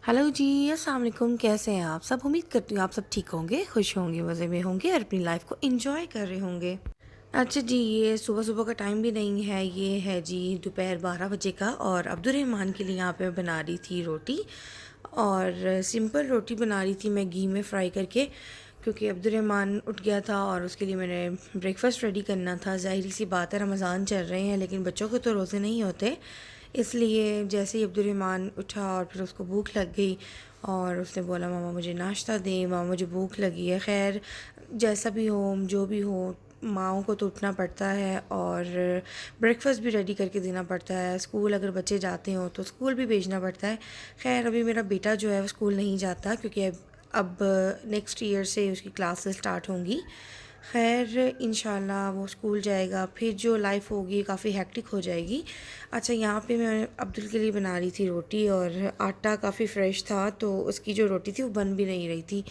Hello जी, अस्सलाम वालेकुम। कैसे हैं आप सब? उम्मीद करती हूँ आप सब ठीक होंगे, खुश होंगे, मज़े में होंगे और अपनी लाइफ को एंजॉय कर रहे होंगे। अच्छा जी, ये सुबह सुबह का टाइम भी नहीं है, ये है जी दोपहर 12 बजे का। और अब्दुर्रहमान के लिए यहाँ पे बना रही थी रोटी, और सिंपल रोटी बना रही थी मैं घी में फ्राई करके, क्योंकि अब्दुर्रहमान उठ गया था और उसके लिए मैंने ब्रेकफास्ट रेडी करना था। ज़ाहिर सी बात है, रमज़ान चल रहे हैं, लेकिन बच्चों को तो रोज़े नहीं होते। इसलिए जैसे ही अब्दुर्रहमान उठा और फिर उसको भूख लग गई और उसने बोला मामा मुझे नाश्ता दें, मामा मुझे भूख लगी है। खैर जैसा भी हो, जो भी हो, माँओं को तो उठना पड़ता है और ब्रेकफास्ट भी रेडी करके देना पड़ता है। स्कूल अगर बच्चे जाते हो तो स्कूल भी भेजना पड़ता है। खैर अभी मेरा बेटा जो है वो स्कूल नहीं जाता, क्योंकि अब नेक्स्ट ईयर से उसकी क्लासेस स्टार्ट होंगी। खैर इंशाल्लाह वो स्कूल जाएगा, फिर जो लाइफ होगी काफ़ी हेक्टिक हो जाएगी। अच्छा, यहाँ पे मैं अब्दुल के लिए बना रही थी रोटी, और आटा काफ़ी फ़्रेश था तो उसकी जो रोटी थी वो बन भी नहीं रही थी।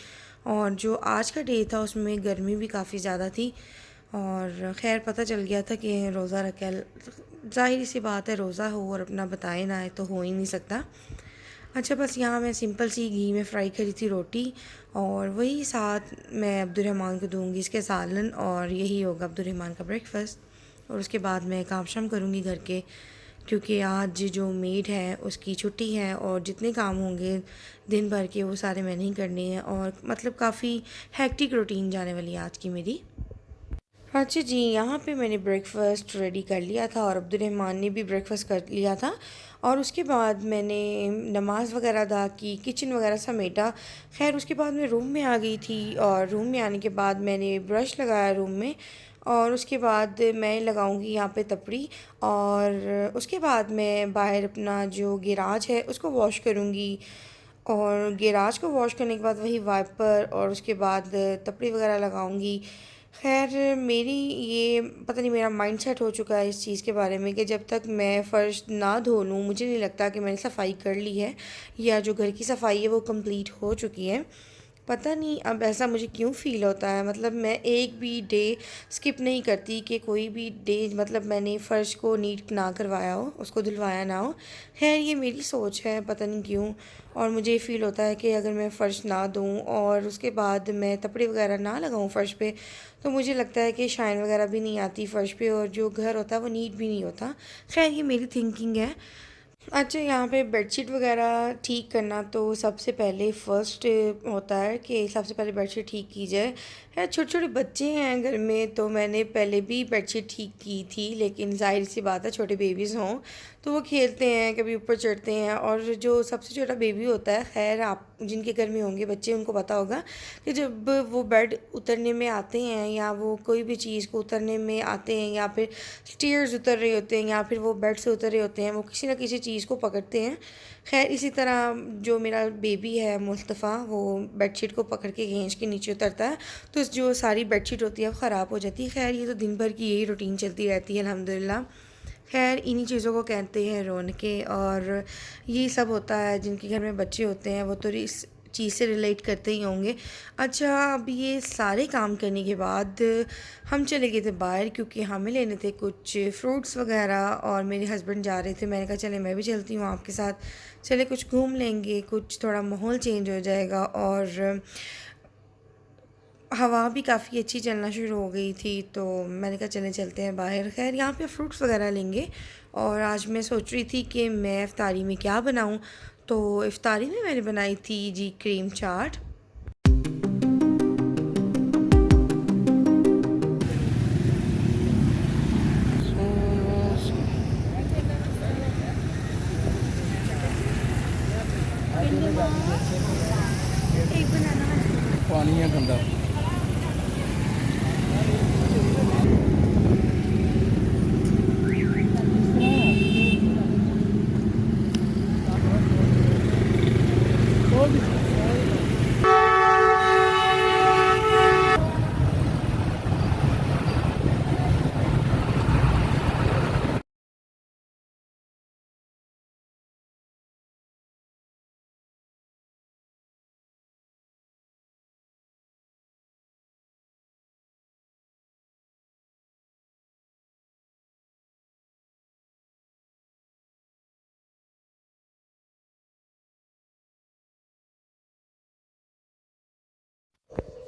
और जो आज का डे था उसमें गर्मी भी काफ़ी ज़्यादा थी। और ख़ैर पता चल गया था कि रोज़ा रखा है। ज़ाहिर सी बात है, रोज़ा हो और अपना बताए ना आए तो हो ही नहीं सकता। अच्छा, बस यहाँ मैं सिंपल सी घी में फ्राई करी थी रोटी, और वही साथ मैं अब्दुर्रहमान को दूँगी इसके सालन, और यही होगा अब्दुर्रहमान का ब्रेकफ़ास्ट। और उसके बाद मैं काम शाम करूँगी घर के, क्योंकि आज जो मेड है उसकी छुट्टी है, और जितने काम होंगे दिन भर के वो सारे मैंने ही करने हैं। और मतलब काफ़ी हेक्टिक रूटीन जाने वाली है आज की मेरी। अच्छा जी, यहाँ पे मैंने ब्रेकफ़ास्ट रेडी कर लिया था और अब्दुर्रहमान ने भी ब्रेकफ़ास्ट कर लिया था। और उसके बाद मैंने नमाज़ वगैरह अदा की, किचन वगैरह समेटा। खैर उसके बाद मैं रूम में आ गई थी, और रूम में आने के बाद मैंने ब्रश लगाया रूम में, और उसके बाद मैं लगाऊंगी यहाँ पे तपड़ी। और उसके बाद मैं बाहर अपना जो गैराज है उसको वॉश करूँगी, और गैराज को वॉश करने के बाद वही वाइपर, और उसके बाद तपड़ी वगैरह लगाऊंगी। खैर मेरी ये पता नहीं मेरा माइंडसेट हो चुका है इस चीज़ के बारे में कि जब तक मैं फ़र्श ना धो लूँ मुझे नहीं लगता कि मैंने सफाई कर ली है, या जो घर की सफाई है वो कंप्लीट हो चुकी है। पता नहीं अब ऐसा मुझे क्यों फ़ील होता है, मतलब मैं एक भी डे स्किप नहीं करती कि कोई भी डे मतलब मैंने फ़र्श को नीट ना करवाया हो, उसको धुलवाया ना हो। खैर ये मेरी सोच है, पता नहीं क्यों। और मुझे ये फ़ील होता है कि अगर मैं फ़र्श ना दूँ और उसके बाद मैं तपड़े वगैरह ना लगाऊँ फ़र्श पे, तो मुझे लगता है कि शाइन वगैरह भी नहीं आती फ़र्श पे, और जो घर होता है वो नीट भी नहीं होता। खैर ये मेरी थिंकिंग है। अच्छा, यहाँ पे बेडशीट वगैरह ठीक करना तो सबसे पहले फ़र्स्ट होता है कि सबसे पहले बेडशीट ठीक की जाए। है, छोटे छोटे बच्चे हैं घर में, तो मैंने पहले भी बेडशीट ठीक की थी, लेकिन ज़ाहिर सी बात है छोटे बेबीज़ हों तो वो खेलते हैं, कभी ऊपर चढ़ते हैं। और जो सबसे छोटा बेबी होता है, खैर आप जिनके घर में होंगे बच्चे उनको पता होगा कि जब वो बेड उतरने में आते हैं, या वो कोई भी चीज़ को उतरने में आते हैं, या फिर स्टेयर्स उतर रहे होते हैं, या फिर वो बेड से उतर रहे होते हैं, वो किसी ना किसी चीज़ को पकड़ते हैं। खैर इसी तरह जो मेरा बेबी है मुस्तफ़ा, वो बेडशीट को पकड़ के खींच के नीचे उतरता है, तो जो सारी बेडशीट होती है वो ख़राब हो जाती है। खैर ये तो दिन भर की यही रूटीन चलती रहती है अल्हम्दुलिल्लाह। खैर इन्हीं चीज़ों को कहते हैं रौनकें, और ये सब होता है जिनके घर में बच्चे होते हैं वो तो इस चीज़ से रिलेट करते ही होंगे। अच्छा, अब ये सारे काम करने के बाद हम चले गए थे बाहर, क्योंकि हमें लेने थे कुछ फ्रूट्स वगैरह, और मेरे हस्बैंड जा रहे थे। मैंने कहा चले मैं भी चलती हूँ आपके साथ, चले कुछ घूम लेंगे, कुछ थोड़ा माहौल चेंज हो जाएगा। और हवा भी काफ़ी अच्छी चलना शुरू हो गई थी, तो मैंने कहा चले चलते हैं बाहर। खैर यहाँ पे फ्रूट्स वगैरह लेंगे। और आज मैं सोच रही थी कि मैं इफ़्तारी में क्या बनाऊँ, तो इफ़्तारी में मैंने बनाई थी जी क्रीम चाट। पानी है गंदा।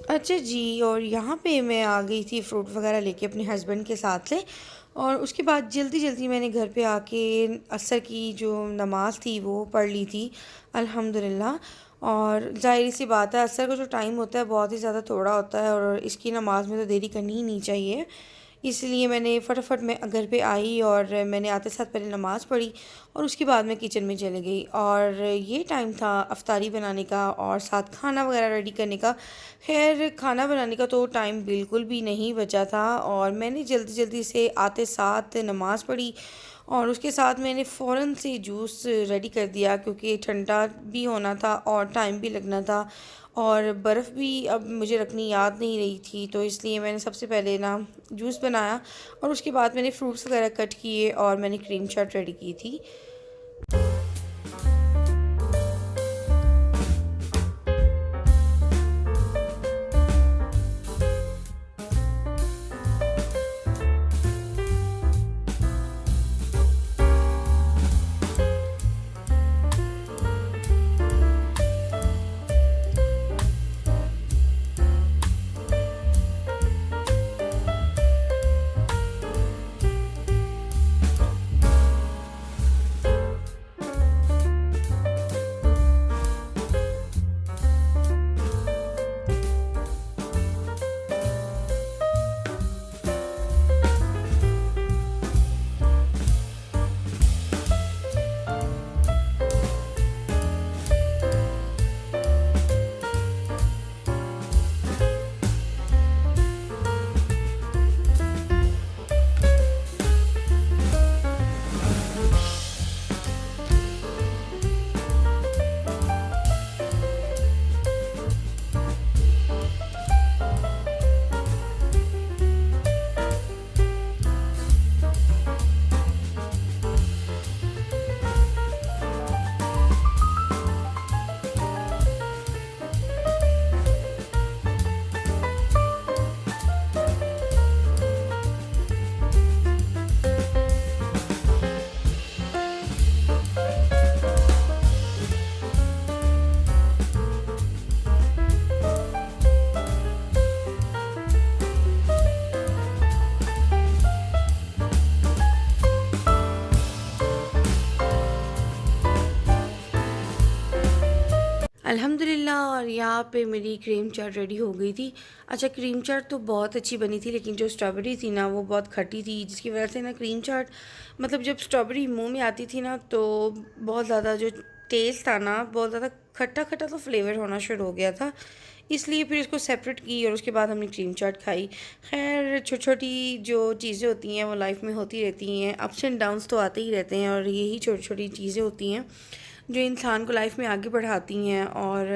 अच्छा जी, और यहाँ पे मैं आ गई थी फ्रूट वगैरह लेके अपने हस्बैंड के साथ से। और उसके बाद जल्दी जल्दी मैंने घर पे आके असर की जो नमाज़ थी वो पढ़ ली थी अल्हम्दुलिल्लाह। और ज़ाहिर सी बात है, असर का जो टाइम होता है बहुत ही ज़्यादा थोड़ा होता है और इसकी नमाज़ में तो देरी करनी ही नहीं चाहिए। इसलिए मैंने फटाफट मैं घर पे आई और मैंने आते साथ पहले नमाज़ पढ़ी और उसके बाद मैं किचन में चली गई। और ये टाइम था अफ्तारी बनाने का और साथ खाना वगैरह रेडी करने का। खैर, खाना बनाने का तो टाइम बिल्कुल भी नहीं बचा था और मैंने जल्दी जल्दी से आते साथ नमाज़ पढ़ी और उसके साथ मैंने फ़ौरन से जूस रेडी कर दिया क्योंकि ठंडा भी होना था और टाइम भी लगना था। और बर्फ़ भी अब मुझे रखनी याद नहीं रही थी, तो इसलिए मैंने सबसे पहले ना जूस बनाया और उसके बाद मैंने फ्रूट्स वगैरह कट किए और मैंने क्रीम चाट रेडी की थी। अल्हम्दुलिल्लाह, और यहाँ पे मेरी क्रीम चाट रेडी हो गई थी। अच्छा, क्रीम चाट तो बहुत अच्छी बनी थी लेकिन जो स्ट्रॉबेरी थी ना वो बहुत खट्टी थी, जिसकी वजह से ना क्रीम चाट मतलब जब स्ट्रॉबेरी मुंह में आती थी ना तो बहुत ज़्यादा जो टेस्ट था ना बहुत ज़्यादा खट्टा खट्टा तो फ्लेवर होना शुरू हो गया था। इसलिए फिर इसको सेपरेट की और उसके बाद हमने क्रीम चाट खाई। खैर, छोटी छोटी जो चीज़ें होती हैं वो लाइफ में होती रहती हैं, अप्स एंड डाउन्स तो आते ही रहते हैं और यही छोटी छोटी चीज़ें होती हैं जो इंसान को लाइफ में आगे बढ़ाती हैं और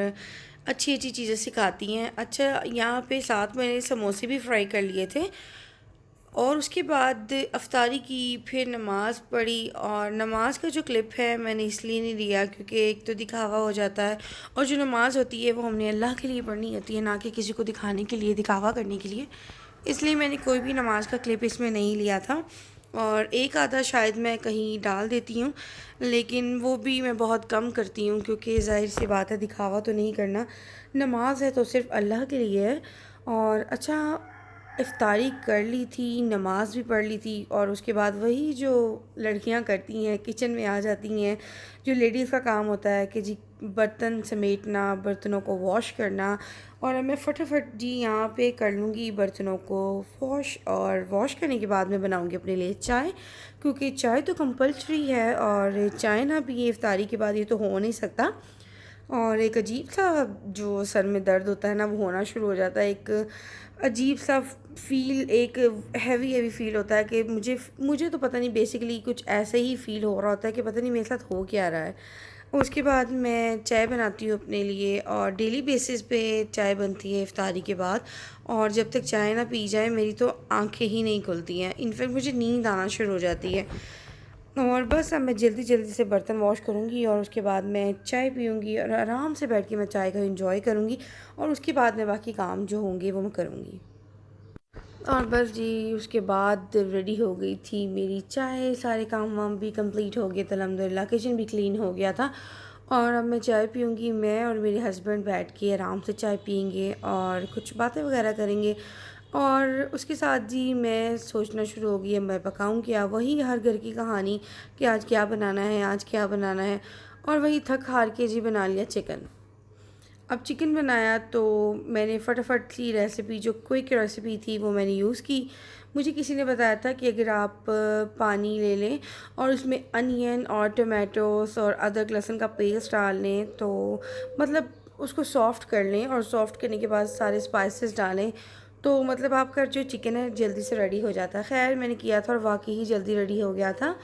अच्छी अच्छी चीज़ें सिखाती हैं। अच्छा, यहाँ पे साथ मैंने समोसे भी फ्राई कर लिए थे और उसके बाद अफ्तारी की, फिर नमाज़ पढ़ी। और नमाज का जो क्लिप है मैंने इसलिए नहीं लिया क्योंकि एक तो दिखावा हो जाता है और जो नमाज़ होती है वो हमने अल्लाह के लिए पढ़नी होती है, ना कि किसी को दिखाने के लिए, दिखावा करने के लिए। इसलिए मैंने कोई भी नमाज का क्लिप इसमें नहीं लिया था और एक आधा शायद मैं कहीं डाल देती हूँ, लेकिन वो भी मैं बहुत कम करती हूँ क्योंकि ज़ाहिर सी बात है दिखावा तो नहीं करना, नमाज है तो सिर्फ़ अल्लाह के लिए है। और अच्छा, इफ्तारी कर ली थी, नमाज़ भी पढ़ ली थी और उसके बाद वही जो लड़कियां करती हैं, किचन में आ जाती हैं, जो लेडीज़ का काम होता है कि जी बर्तन समेटना, बर्तनों को वॉश करना। और मैं फटाफट जी यहाँ पे कर लूँगी बर्तनों को वॉश और वॉश करने के बाद मैं बनाऊँगी अपने लिए चाय, क्योंकि चाय तो कंपलसरी है और चाय ना पिए इफ्तारी के बाद ये तो हो नहीं सकता। और एक अजीब सा जो सर में दर्द होता है ना वो होना शुरू हो जाता है, एक अजीब सा फ़ील, एक हैवी हैवी फ़ील होता है कि मुझे तो पता नहीं, बेसिकली कुछ ऐसे ही फ़ील हो रहा होता है कि पता नहीं मेरे साथ हो क्या रहा है। उसके बाद मैं चाय बनाती हूँ अपने लिए और डेली बेसिस पे चाय बनती है इफ्तारी के बाद। और जब तक चाय ना पी जाए मेरी तो आंखें ही नहीं खुलती हैं, इनफैक्ट मुझे नींद आना शुरू हो जाती है। और बस अब मैं जल्दी जल्दी से बर्तन वॉश करूँगी और उसके बाद मैं चाय पीऊँगी और आराम से बैठ के मैं चाय का एंजॉय करूँगी और उसके बाद मैं बाकी काम जो होंगे वो मैं करूँगी। और बस जी उसके बाद रेडी हो गई थी मेरी चाय, सारे काम वाम भी कंप्लीट हो गए थे अल्हम्दुलिल्लाह, किचन भी क्लीन हो गया था। और अब मैं चाय पीऊँगी। मैं और मेरे हस्बैंड बैठ के आराम से चाय पिएंगे और कुछ बातें वगैरह करेंगे। और उसके साथ जी मैं सोचना शुरू हो गई, अब मैं पकाऊँ क्या? वही हर घर की कहानी कि आज क्या बनाना है, आज क्या बनाना है। और वही थक हार के जी बना लिया चिकन। अब चिकन बनाया तो मैंने फटाफट सी रेसिपी, जो क्विक रेसिपी थी, वो मैंने यूज़ की। मुझे किसी ने बताया था कि अगर आप पानी ले लें और उसमें अनियन और टमाटोस और अदरक लहसुन का पेस्ट डाल लें, तो मतलब उसको सॉफ़्ट कर लें और सॉफ़्ट करने के बाद सारे स्पाइसेस डालें, तो मतलब आपका जो चिकन है जल्दी से रेडी हो जाता है। ख़ैर मैंने किया था और वाक़ई ही जल्दी रेडी हो गया था।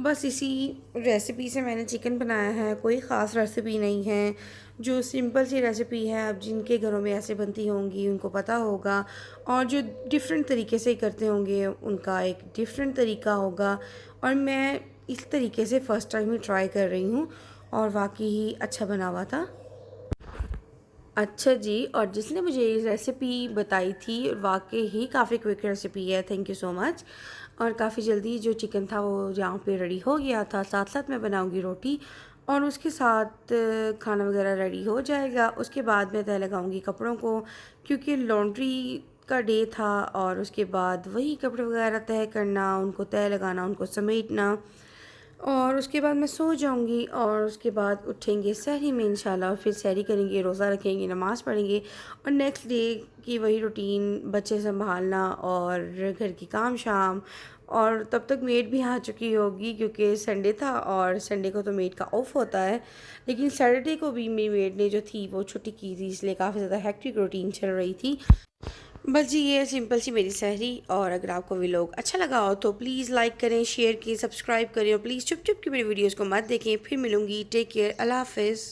बस इसी रेसिपी से मैंने चिकन बनाया है, कोई ख़ास रेसिपी नहीं है। जो सिंपल सी रेसिपी है, अब जिनके घरों में ऐसे बनती होंगी उनको पता होगा, और जो डिफरेंट तरीके से करते होंगे उनका एक डिफरेंट तरीका होगा। और मैं इस तरीके से फ़र्स्ट टाइम ही ट्राई कर रही हूँ और वाक़ई ही अच्छा बना हुआ था। अच्छा जी, और जिसने मुझे ये रेसिपी बताई थी वाक़ई ही काफ़ी क्विक रेसिपी है, थैंक यू सो मच। और काफ़ी जल्दी जो चिकन था वो यहाँ पे रेडी हो गया था। साथ-साथ मैं बनाऊँगी रोटी और उसके साथ खाना वगैरह रेडी हो जाएगा। उसके बाद मैं तय लगाऊँगी कपड़ों को, क्योंकि लॉन्ड्री का डे था और उसके बाद वही कपड़े वगैरह तय करना, उनको तय लगाना, उनको समेटना, और उसके बाद मैं सो जाऊँगी। और उसके बाद उठेंगे सहरी में इंशाल्लाह, और फिर सहरी करेंगे, रोज़ा रखेंगे, नमाज़ पढ़ेंगे और नेक्स्ट डे की वही रूटीन, बच्चे संभालना और घर की काम शाम। और तब तक मेड भी आ चुकी होगी क्योंकि संडे था और संडे को तो मेड का ऑफ होता है, लेकिन सैटरडे को भी मेरी मेड ने जो थी वो छुट्टी की थी, इसलिए काफ़ी ज़्यादा हेक्टिक रूटीन चल रही थी। बस जी ये सिंपल सी मेरी सहरी। और अगर आपको व्लॉग अच्छा लगा हो तो प्लीज़ लाइक करें, शेयर करें, सब्सक्राइब करें और प्लीज़ चुप चुप के मेरी वीडियोस को मत देखें। फिर मिलूंगी, टेक केयर, अल्लाह हाफ़िज़।